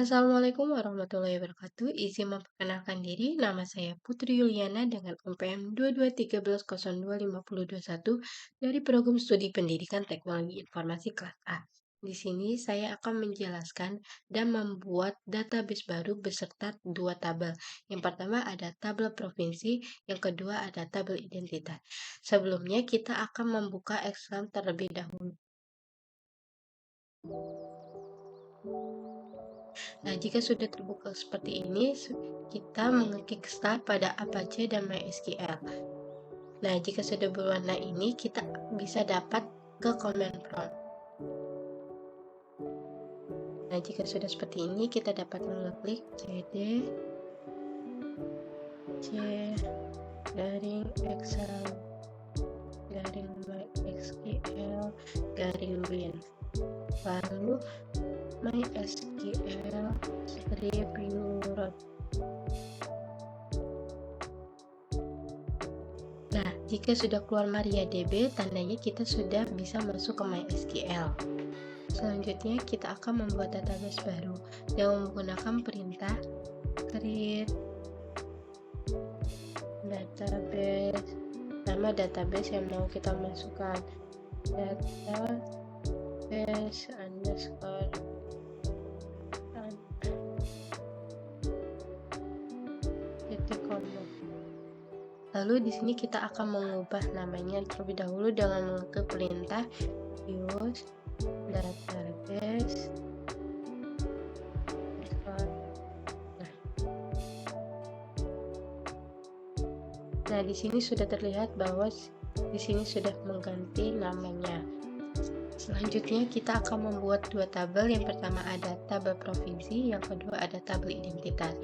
Assalamualaikum warahmatullahi wabarakatuh. Izin memperkenalkan diri, nama saya Putri Yuliana dengan NPM 2213025021 dari Program Studi Pendidikan Teknologi Informasi kelas A. Di sini saya akan menjelaskan dan membuat database baru beserta dua tabel. Yang pertama ada tabel provinsi, yang kedua ada tabel identitas. Sebelumnya kita akan membuka Excel terlebih dahulu. Nah, jika sudah terbuka seperti ini, kita mengeklik start pada Apache dan MySQL. Nah, jika sudah berwarna ini, kita bisa dapat ke command prompt. Nah, jika sudah seperti ini, kita dapat mengeklik cd c garing excel garing mysql garing bin, lalu MySQL reviewer. Nah, jika sudah keluar MariaDB, tandanya kita sudah bisa masuk ke MySQL. Selanjutnya, kita akan membuat database baru dengan menggunakan perintah create database. Nama database yang mau kita masukkan database underscore titik koma. Lalu di sini kita akan mengubah namanya terlebih dahulu dengan mengeklik perintah use database. Nah, di sini sudah terlihat bahwa di sini sudah mengganti namanya. Selanjutnya kita akan membuat dua tabel. Yang pertama ada tabel provinsi, yang kedua ada tabel identitas.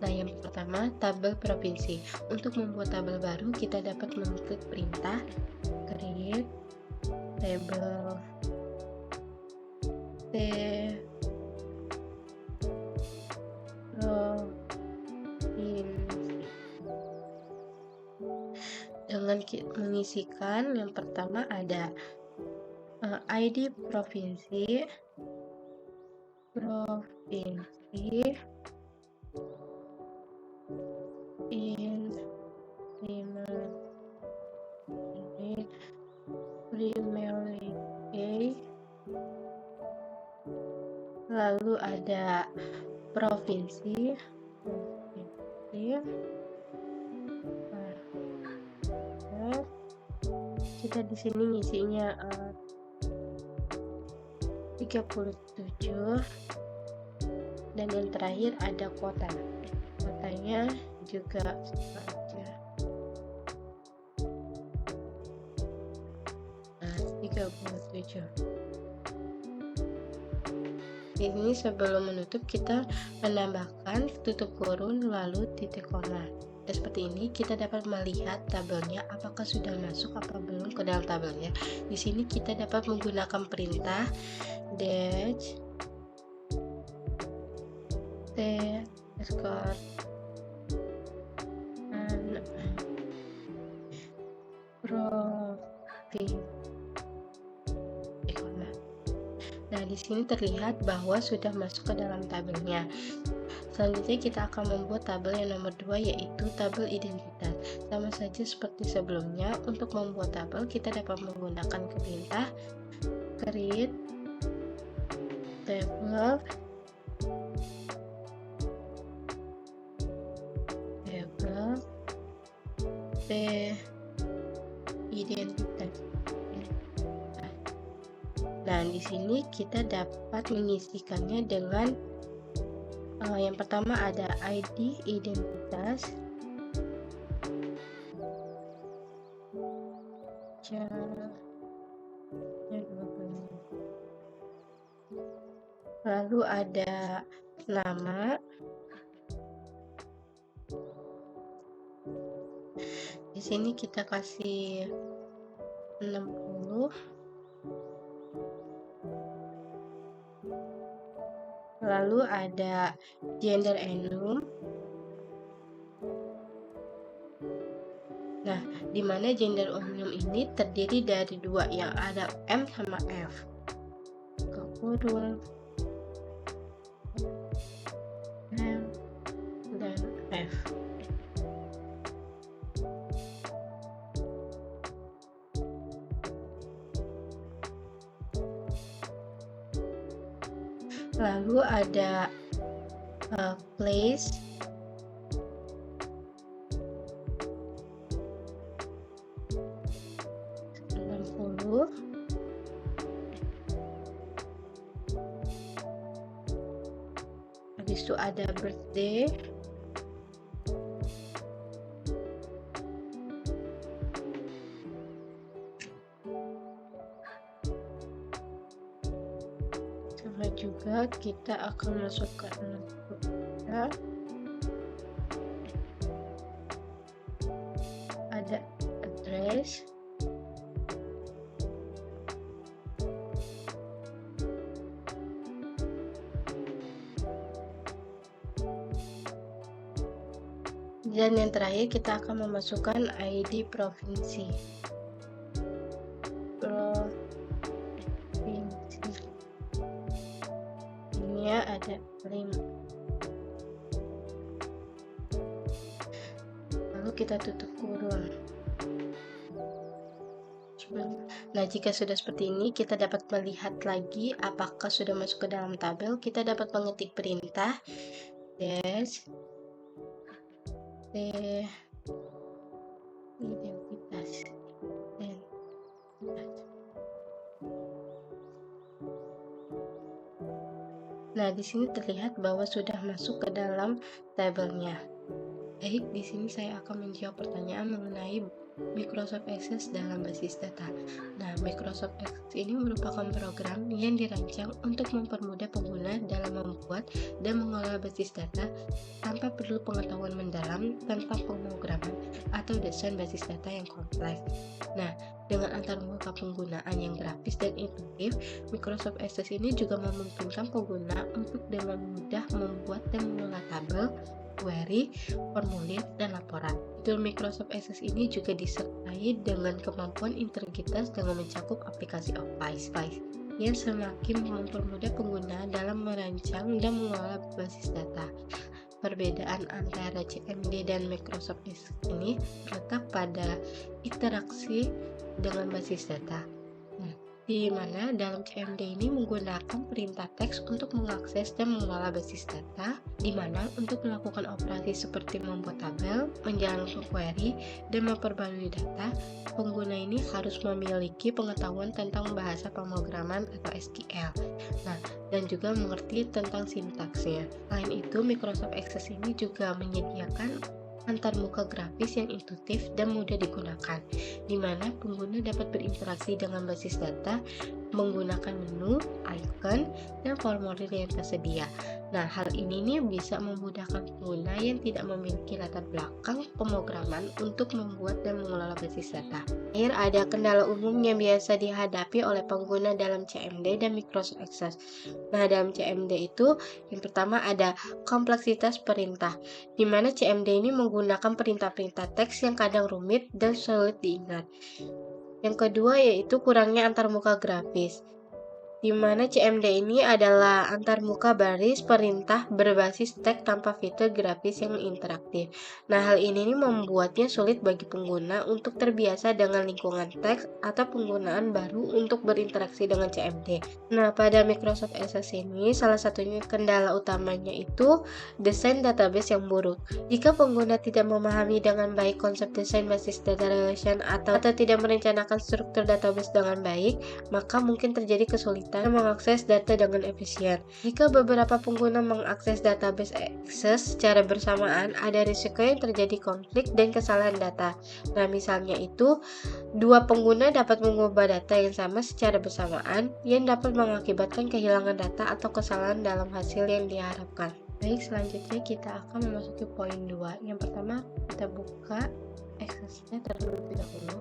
Nah, yang pertama tabel provinsi. Untuk membuat tabel baru, kita dapat mengeklik perintah create table dengan mengisikan yang pertama ada ID provinsi in 5 primary A, lalu ada provinsi kita di sini ngisinya 37, dan yang terakhir ada kotanya juga saja 37. Di sini sebelum menutup kita menambahkan tutup kurung lalu titik koma. Dan seperti ini kita dapat melihat tabelnya apakah sudah masuk apa belum ke dalam tabelnya. Di sini kita dapat menggunakan perintah dash score provinsi. Nah, di sini terlihat bahwa sudah masuk ke dalam tabelnya. Selanjutnya kita akan membuat tabel yang nomor 2, yaitu tabel identitas. Sama saja seperti sebelumnya, untuk membuat tabel kita dapat menggunakan perintah create table identitas. Nah, di sini kita dapat mengisikannya dengan yang pertama ada ID identitas, lalu ada nama, di sini kita kasih 60, lalu ada gender enum. Nah, di mana gender enum ini terdiri dari dua, yang ada M sama F. Kurung Lalu ada place, puluh. Habis itu ada birthday, sama juga kita akan masukkan ada address, dan yang terakhir kita akan memasukkan ID provinsi. Ini ada 5. Lalu kita tutup kurung. Nah, jika sudah seperti ini, kita dapat melihat lagi apakah sudah masuk ke dalam tabel. Kita dapat mengetik perintah des identitas. Nah, di sini terlihat bahwa sudah masuk ke dalam tabelnya. Baik, di sini saya akan menjawab pertanyaan mengenai Microsoft Access dalam basis data. Nah, Microsoft Access ini merupakan program yang dirancang untuk mempermudah pengguna dalam membuat dan mengolah basis data tanpa perlu pengetahuan mendalam tentang pemrograman atau desain basis data yang kompleks. Nah, dengan antarmuka penggunaan yang grafis dan intuitif, Microsoft Access ini juga memungkinkan pengguna untuk dengan mudah membuat dan mengolah tabel, query, formulir, dan laporan. Fitur Microsoft Access ini juga disertai dengan kemampuan integritas dengan mencakup aplikasi Office yang semakin mempermudah pengguna dalam merancang dan mengolah basis data. Perbedaan antara CMD dan Microsoft Access ini terletak pada interaksi dengan basis data. Di mana dalam CMD ini menggunakan perintah teks untuk mengakses dan mengolah basis data, di mana untuk melakukan operasi seperti membuat tabel, menjalankan query, dan memperbarui data, pengguna ini harus memiliki pengetahuan tentang bahasa pemrograman atau SQL. Nah, dan juga mengerti tentang sintaksnya. Selain itu, Microsoft Access ini juga menyediakan antarmuka grafis yang intuitif dan mudah digunakan, di mana pengguna dapat berinteraksi dengan basis data menggunakan menu, icon, dan formulir yang tersedia. Nah, hal ini nih bisa memudahkan pengguna yang tidak memiliki latar belakang pemrograman untuk membuat dan mengelola basis data. Akhir ada kendala umum yang biasa dihadapi oleh pengguna dalam CMD dan Microsoft Access. Nah, dalam CMD itu yang pertama ada kompleksitas perintah, di mana CMD ini menggunakan perintah-perintah teks yang kadang rumit dan sulit diingat. Yang kedua yaitu kurangnya antarmuka grafis, di mana CMD ini adalah antarmuka baris perintah berbasis teks tanpa fitur grafis yang interaktif. Nah, hal ini membuatnya sulit bagi pengguna untuk terbiasa dengan lingkungan teks atau penggunaan baru untuk berinteraksi dengan CMD. Nah, pada Microsoft Access ini salah satunya kendala utamanya itu desain database yang buruk. Jika pengguna tidak memahami dengan baik konsep desain basis data relation atau tidak merencanakan struktur database dengan baik, maka mungkin terjadi kesulitan mengakses data dengan efisien. Jika beberapa pengguna mengakses database Access secara bersamaan, ada risiko yang terjadi konflik dan kesalahan data. Nah, misalnya itu, dua pengguna dapat mengubah data yang sama secara bersamaan yang dapat mengakibatkan kehilangan data atau kesalahan dalam hasil yang diharapkan. Baik, selanjutnya kita akan memasuki poin 2. Yang pertama, kita buka Access-nya terlebih dahulu.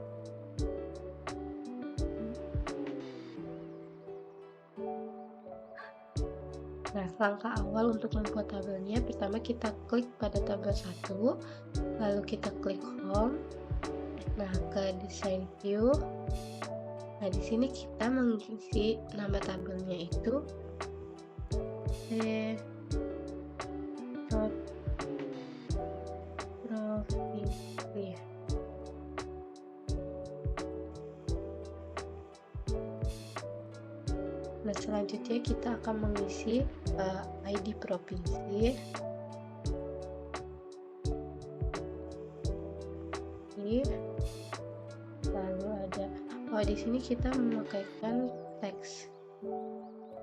Nah, langkah awal untuk membuat tabelnya, pertama kita klik pada tabel 1, lalu kita klik Home. Nah, ke Design View. Nah, di sini kita mengisi nama tabelnya itu provinsi. Nah, selanjutnya kita akan mengisi ID provinsi. Lalu ada di sini kita memakaikan teks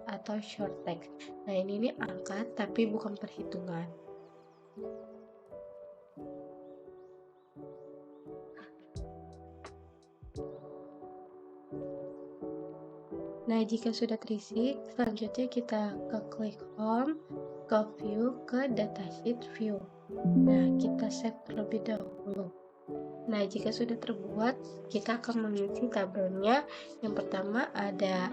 atau short text. Nah, ini angka tapi bukan perhitungan. Nah, jika sudah terisi, selanjutnya kita ke klik home, ke view, ke datasheet view. Nah, kita save terlebih dahulu. Nah, jika sudah terbuat, kita akan mengisi tabelnya. Yang pertama ada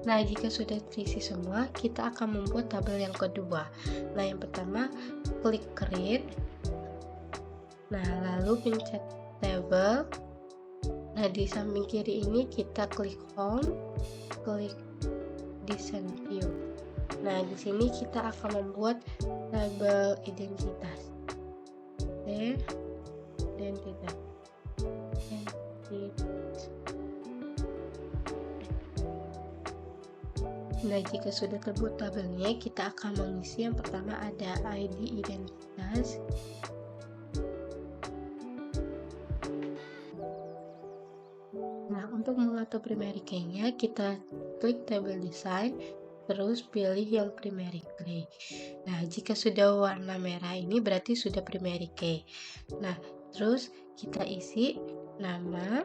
Nah, jika sudah terisi semua, kita akan membuat tabel yang kedua. Nah, yang pertama, klik create. Nah, lalu pencet table. Nah, di samping kiri ini kita klik home, klik design view. Nah, di sini kita akan membuat tabel identitas. Identitas. Nah, jika sudah terbuat tabelnya, kita akan mengisi yang pertama ada ID identitas. Nah, untuk mengatur primary key-nya, kita klik table design, terus pilih yang primary key. Nah, jika sudah warna merah ini berarti sudah primary key. Nah, terus kita isi nama,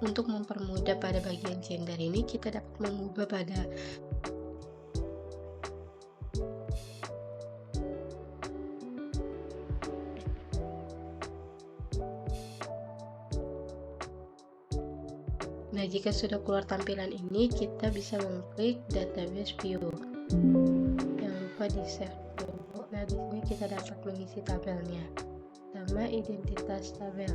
untuk mempermudah pada bagian gender ini kita dapat mengubah pada Nah, jika sudah keluar tampilan ini, kita bisa mengklik database view. Jangan lupa di save dulu. Nah, di sini kita dapat mengisi tabelnya. Nama identitas tabel.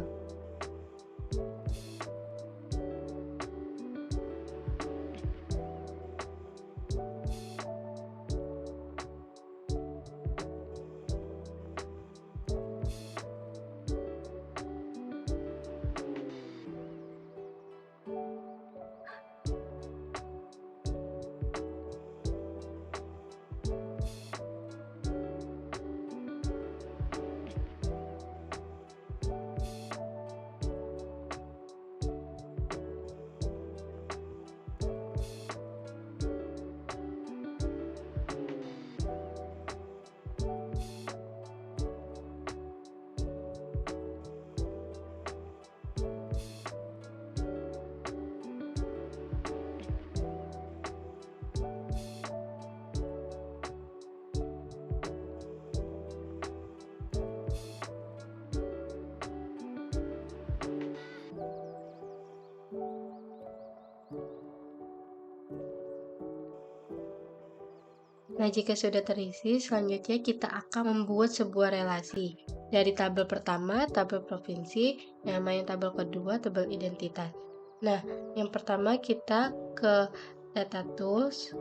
Nah, jika sudah terisi, selanjutnya kita akan membuat sebuah relasi. Dari tabel pertama, tabel provinsi, nama yang tabel kedua, tabel identitas. Nah, yang pertama kita ke data tools,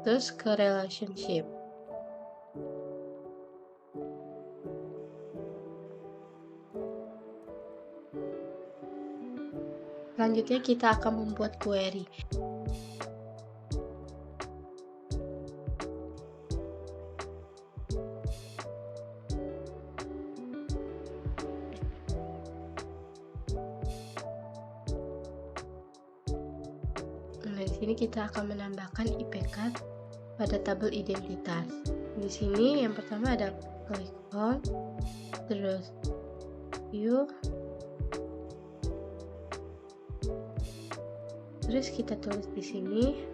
terus ke relationship. Selanjutnya kita akan membuat query. Nah, di sini kita akan menambahkan IPK pada tabel identitas. Di sini yang pertama ada click on, terus view, terus kita tulis di sini.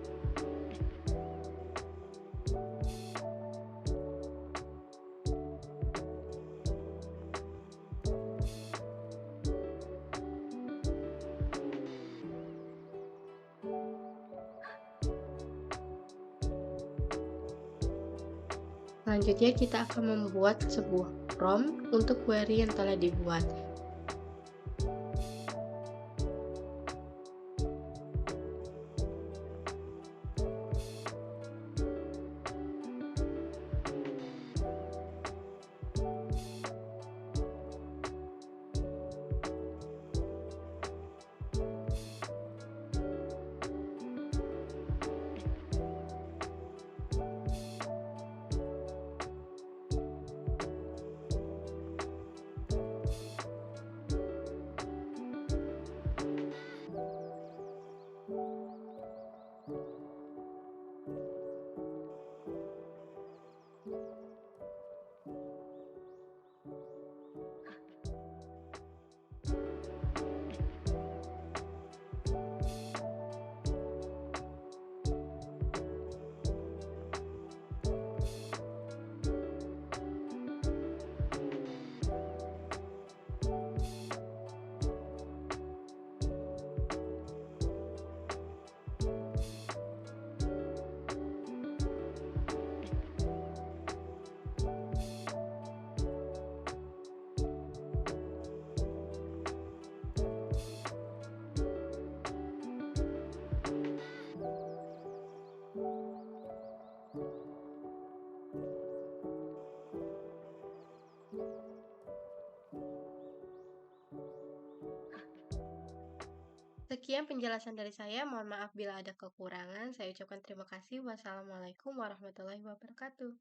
Selanjutnya kita akan membuat sebuah prompt untuk query yang telah dibuat. Sekian penjelasan dari saya, mohon maaf bila ada kekurangan. Saya ucapkan terima kasih. Wassalamualaikum warahmatullahi wabarakatuh.